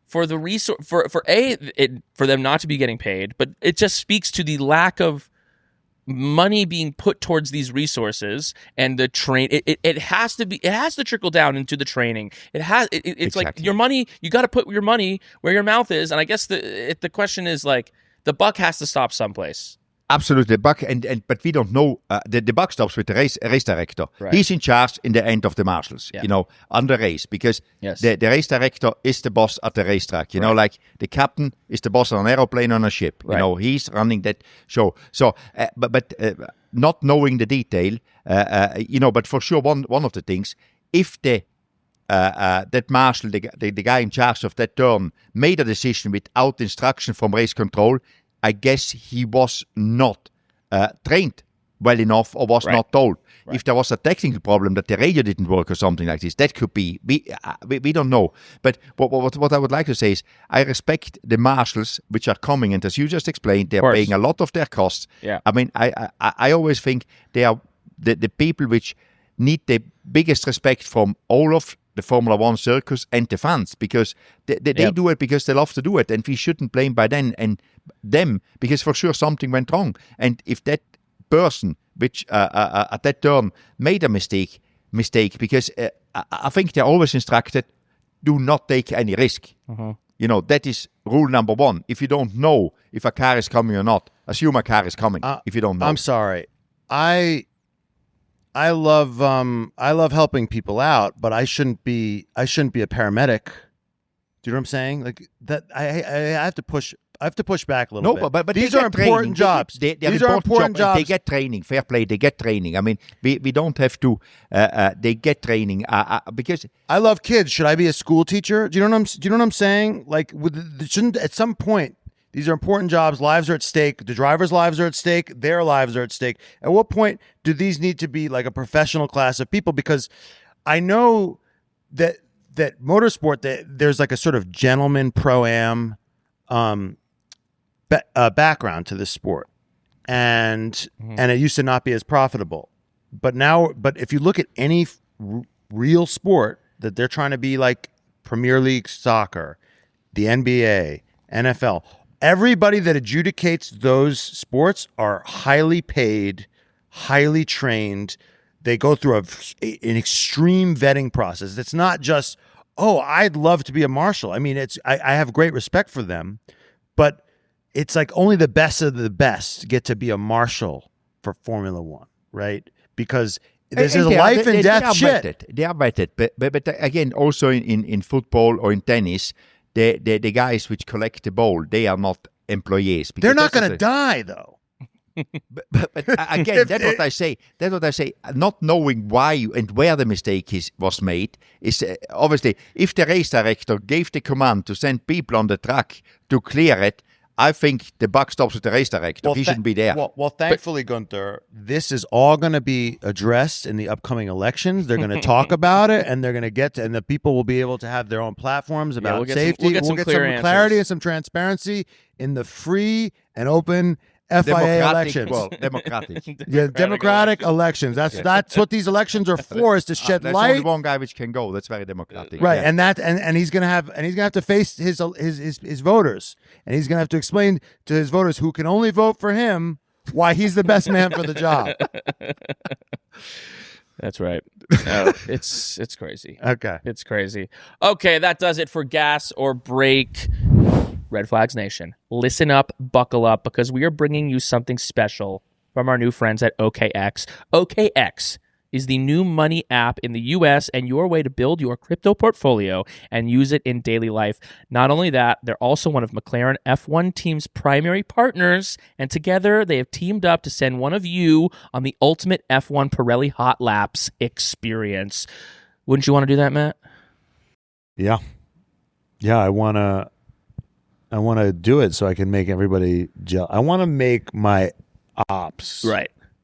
for the resource, for them not to be getting paid, but it just speaks to the lack of money being put towards these resources and the train. It has to trickle down into the training. It's exactly. Like your money. You got to put your money where your mouth is. And I guess the question is, like, the buck has to stop someplace. Absolutely, Buck, but we don't know. The buck stops with the race director. Right. He's in charge in the end of the marshals. Yeah. On the race, because Yes. the race director is the boss at the racetrack. You know, like the captain is the boss on an aeroplane on a ship. Right. You know, he's running that show. So, but not knowing the detail, but for sure, one of the things, if that marshal, the guy in charge of that turn, made a decision without instruction from race control, I guess he was not trained well enough or was not told. Right. If there was a technical problem that the radio didn't work or something like this, that could be. We don't know. But what I would like to say is I respect the marshals which are coming, and as you just explained, they're paying a lot of their costs. Yeah. I mean, I always think they are the people which need the biggest respect from all of the Formula One circus and the fans, because they do it because they love to do it, and we shouldn't blame by them because for sure something went wrong. And if that person which at that turn made a mistake, because I think they're always instructed, do not take any risk. That is rule number one. If you don't know if a car is coming or not, assume a car is coming. If you don't know, I'm sorry. I love helping people out, but I shouldn't be a paramedic. Do you know what I'm saying? Like that, I have to push back a little bit. But these are important jobs. These are important jobs. They get training. Fair play. They get training. I mean, we don't have to. They get training because I love kids. Should I be a school teacher? Do you know what I'm saying? Like, shouldn't at some point? These are important jobs. Lives are at stake. The drivers' lives are at stake. Their lives are at stake. At what point do these need to be like a professional class of people? Because I know that motorsport, there's like a sort of gentleman pro-am background to this sport, and it used to not be as profitable. But if you look at any real sport that they're trying to be like Premier League soccer, the NBA, NFL. Everybody that adjudicates those sports are highly paid, highly trained. They go through an extreme vetting process. It's not just, I'd love to be a marshal. I mean, I have great respect for them, but it's like only the best of the best get to be a marshal for Formula One, right? Because this is a life and death shit. They are vetted, but again, also in football or in tennis, the guys which collect the ball, they are not employees. They're not going to die, though. but again, that's what I say. That's what I say. Not knowing why and where the mistake was made is obviously, if the race director gave the command to send people on the track to clear it, I think the buck stops with the race director. He shouldn't be there. Well, thankfully, Guenther, this is all going to be addressed in the upcoming elections. They're going to talk about it, and they're going to and the people will be able to have their own platforms about safety. We'll get some clarity and some transparency in the free and open FIA elections. Well, democratic. Democratic elections. That's what these elections are for, is to shed there's light. Only one guy which can go. That's very democratic. Right, Yeah. and he's gonna have to face his voters, and he's gonna have to explain to his voters who can only vote for him why he's the best man for the job. That's right. It's crazy. Okay. It's crazy. Okay, that does it for Gas or Break. Red Flags Nation, listen up, buckle up, because we are bringing you something special from our new friends at OKX. OKX is the new money app in the US and your way to build your crypto portfolio and use it in daily life. Not only that, they're also one of McLaren F1 team's primary partners, and together they have teamed up to send one of you on the ultimate F1 Pirelli Hot Laps experience. Wouldn't you want to do that, Matt? Yeah, I want to do it so I can make everybody jealous. I want to make my ops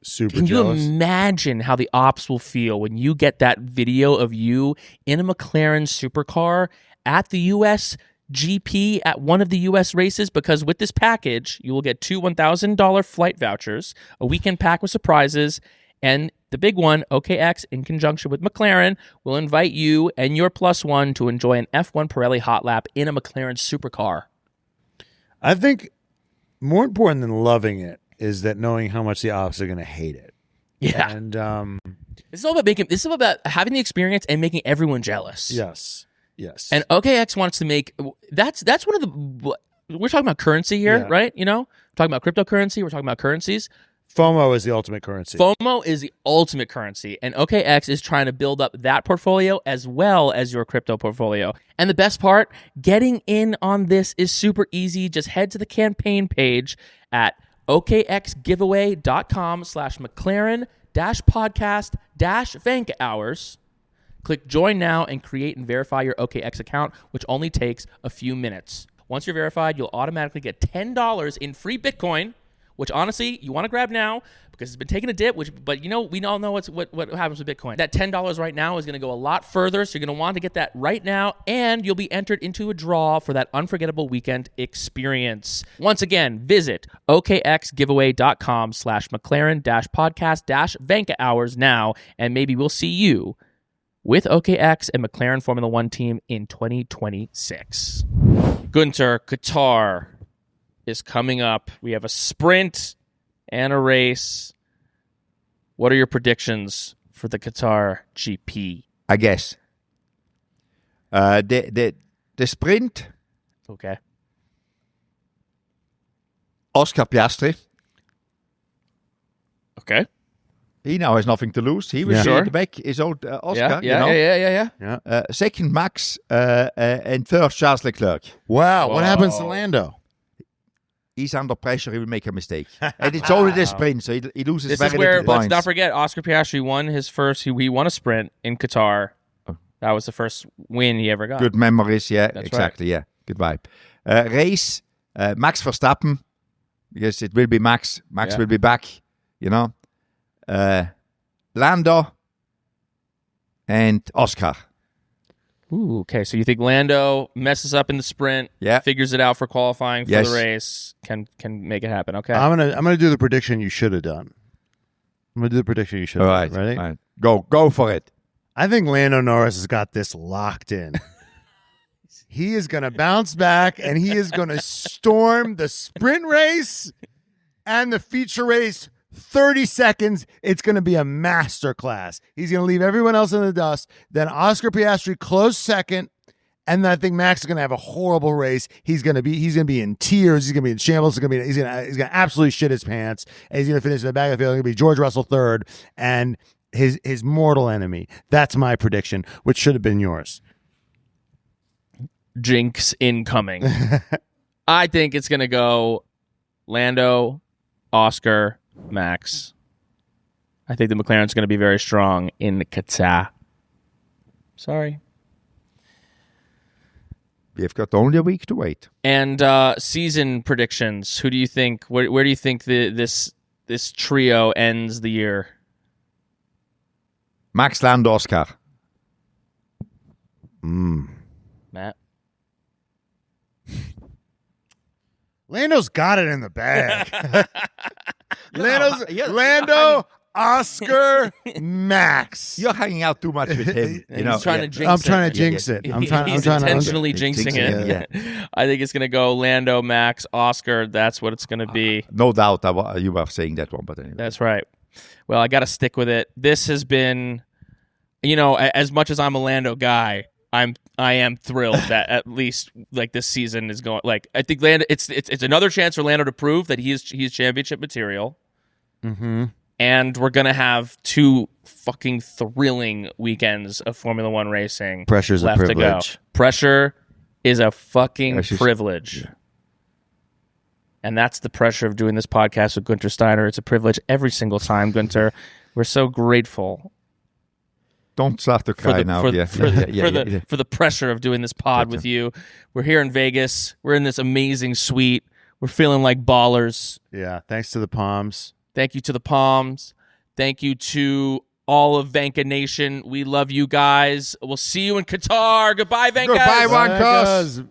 super Can you jealous. imagine how the ops will feel when you get that video of you in a McLaren supercar at the US GP at one of the US races? Because with this package, you will get 2 $1,000 flight vouchers, a weekend pack with surprises, and the big one, OKX, in conjunction with McLaren, will invite you and your plus one to enjoy an F1 Pirelli Hot Lap in a McLaren supercar. I think more important than loving it is that knowing how much the ops are going to hate it. Yeah. And This is all about having the experience and making everyone jealous. yes. And OKX wants to make that's one of the we're talking about currency here, Yeah. right? You know, talking about cryptocurrency. We're talking about currencies. FOMO is the ultimate currency. FOMO is the ultimate currency, and OKX is trying to build up that portfolio as well as your crypto portfolio. And the best part, getting in on this is super easy. Just head to the campaign page at okxgiveaway.com/McLaren-podcast-Vankah hours. Click join now and create and verify your OKX account, which only takes a few minutes. Once you're verified, you'll automatically get $10 in free Bitcoin, which honestly, you want to grab now because it's been taking a dip, but we all know what happens with Bitcoin. That $10 right now is going to go a lot further, so you're going to want to get that right now, and you'll be entered into a draw for that unforgettable weekend experience. Once again, visit okxgiveaway.com/McLaren-podcast-Vankah hours now, and maybe we'll see you with OKX and McLaren Formula One team in 2026. Guenther, Qatar is coming up. We have a sprint and a race. What are your predictions for the Qatar GP? I guess. The sprint. Okay. Oscar Piastri. Okay. He now has nothing to lose. He was Sure. at the back. His old Oscar. Yeah. Second, Max. And third, Charles Leclerc. Wow. What happens to Lando? He's under pressure. He will make a mistake. And it's only the sprint, so he loses This very is where, little points. let's not forget, Oscar Piastri won his first, he won a sprint in Qatar. That was the first win he ever got. Good memories, yeah. That's exactly, yeah. Good vibe. Race, Max Verstappen, because it will be Max. Max will be back, Lando and Oscar. Ooh, okay, so you think Lando messes up in the sprint, figures it out for qualifying for the race, can make it happen? Okay, I'm gonna do the prediction you should have done. I'm gonna do the prediction you should have done. Ready? All right. Go for it. I think Lando Norris has got this locked in. He is gonna bounce back, and he is gonna storm the sprint race and the feature race. 30 seconds, it's going to be a masterclass. He's going to leave everyone else in the dust. Then Oscar Piastri close second, and then I think Max is going to have a horrible race. He's going to be in tears. He's going to be in shambles. He's going to absolutely shit his pants. And he's going to finish in the back of the field. It's going to be George Russell third, and his mortal enemy. That's my prediction, which should have been yours. Jinx incoming. I think it's going to go Lando, Oscar, Max. I think the McLaren's going to be very strong in Qatar. Sorry. We've got only a week to wait. And season predictions. Who do you think? Where do you think this trio ends the year? Max, Lando, Oscar. Matt? Lando's got it in the bag. Lando, Oscar, Max. You're hanging out too much with him. He's trying to jinx it. I'm trying to jinx it. He's intentionally jinxing it. Yeah. I think it's going to go Lando, Max, Oscar. That's what it's going to be. No doubt you were saying that one, but anyway. That's right. Well, I got to stick with it. This has been, as much as I'm a Lando guy, I am thrilled that at least this season is going. I think Lando. It's another chance for Lando to prove that he's championship material. Mm-hmm. And we're gonna have 2 fucking thrilling weekends of Formula One racing. Pressure's left a privilege. To go. Pressure is a fucking privilege. Yeah. And that's the pressure of doing this podcast with Guenther Steiner. It's a privilege every single time, Guenther. We're so grateful. Don't start to cry now. For the pressure of doing this pod with you. We're here in Vegas. We're in this amazing suite. We're feeling like ballers. Yeah, thanks to the Palms. Thank you to the Palms. Thank you to all of Vankah Nation. We love you guys. We'll see you in Qatar. Goodbye, Vankahs. Goodbye, Wankers.